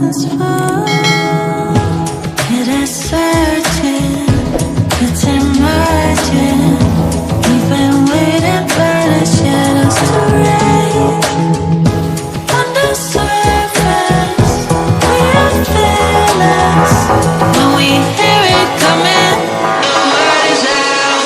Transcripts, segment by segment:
horizons fall. It is certain, it's emerging. We've been waiting for the shadows to raise. On the surface, we are fearless. When we hear it coming, the word is out.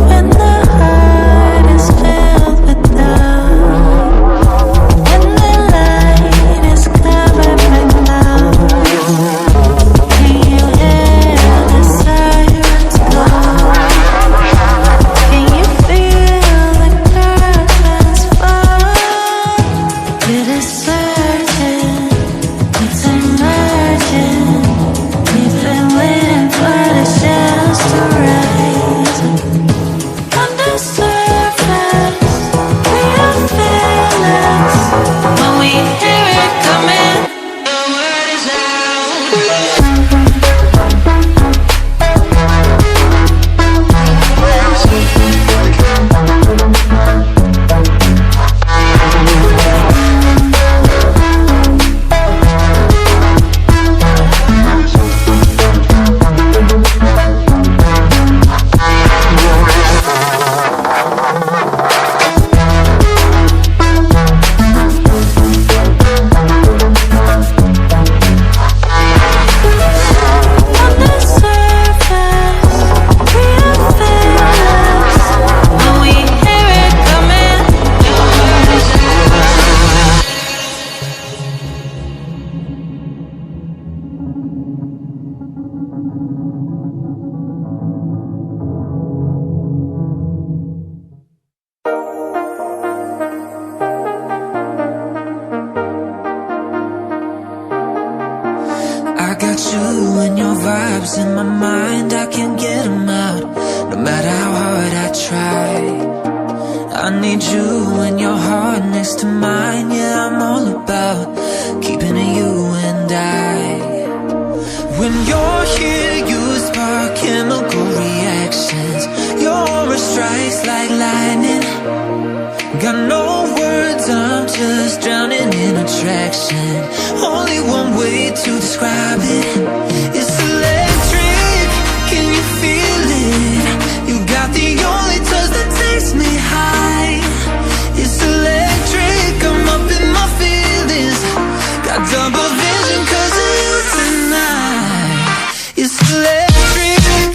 When the heart is filled with doubt, when the light is covered by clouds, can you hear the sirens call? Can you feel the curtains fall? It is certain, it's emerging. We've been waiting for the shadows to rise. On the surface, we are fearless. When we hear it coming, the word is on the surface, we are fearless. When we hear it coming, the word is I got you and your vibes in my mind, I can't get them out, no matter how hard I try. I need you and your heart next to mine, yeah, I'm all about keeping it you and I. When you're here, you spark chemical reactions, your aura strikes like lightning. Got no words, I'm just drowning in attraction. Only one way to describe it. It's electric, can you feel it? You got the only touch that takes me high. It's electric, I'm up in my feelings. Got double vision 'cause of you tonight. It's electric.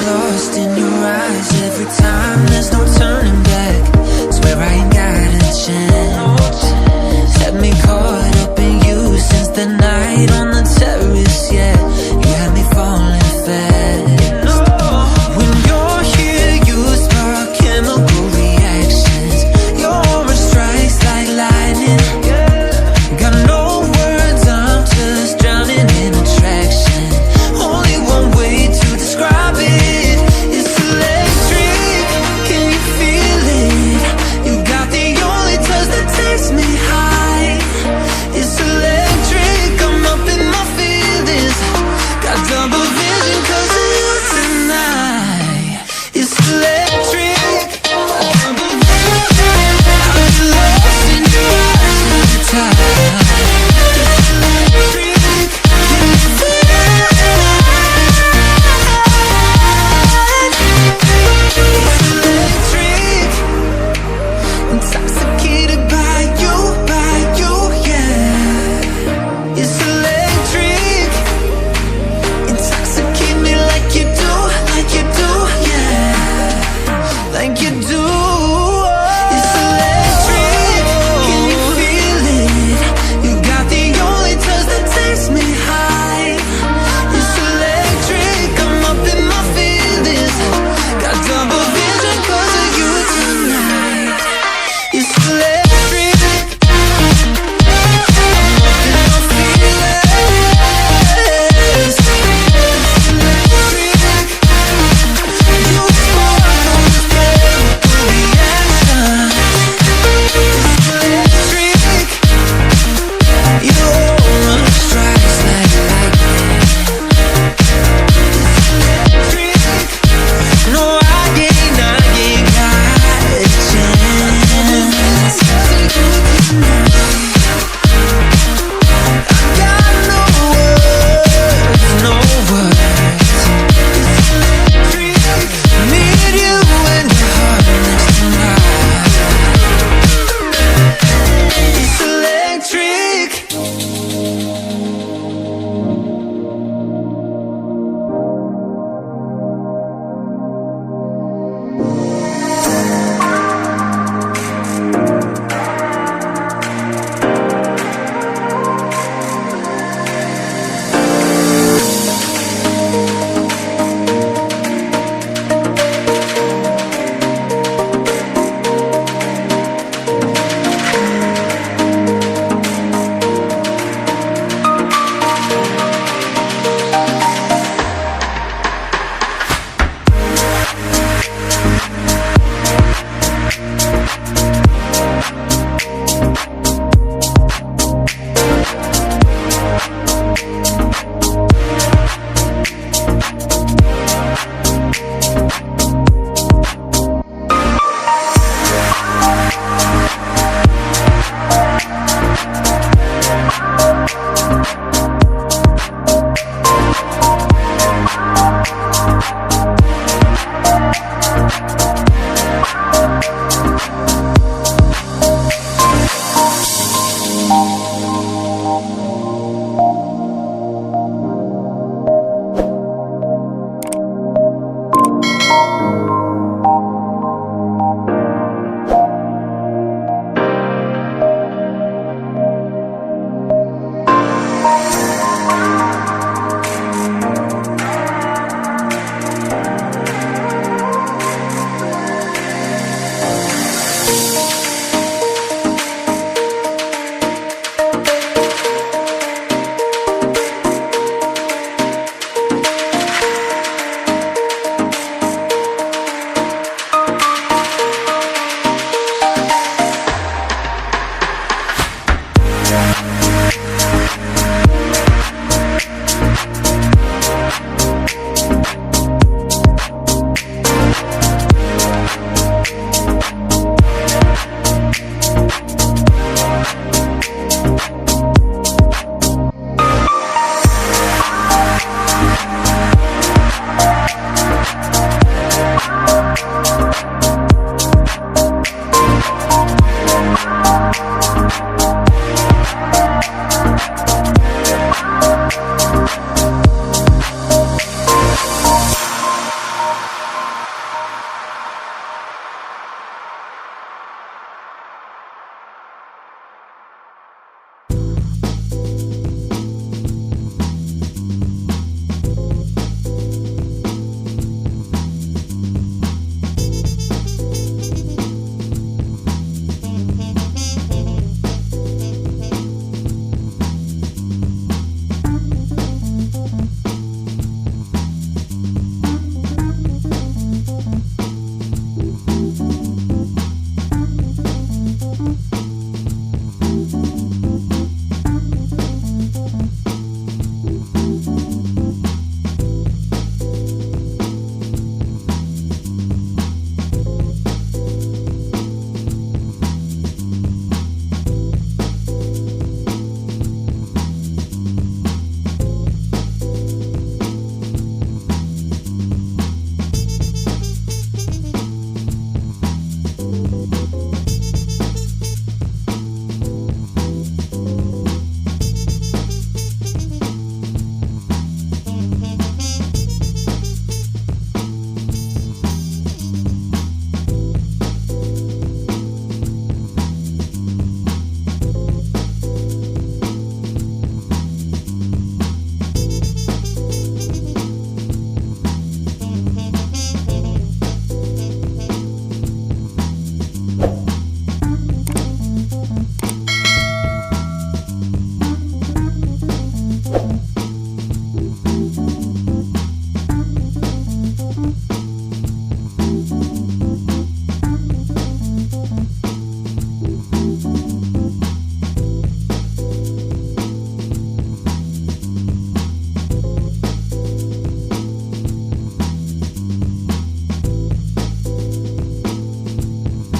Lost in your eyes every time, there's no turning back. Swear I ain't got a chance. Had me caught up in you since the night on the terrace, yeah. You had me falling fast. When you're here, you spark chemical reactions. Your aura strikes like lightning. Got no words, I'm just drowning in attraction. Only one way to describe it. It's electric, can you feel it? You got the only touch that takes me high. It's electric, I'm up in my feelings. Got double vision 'cause of you tonight. It's electric.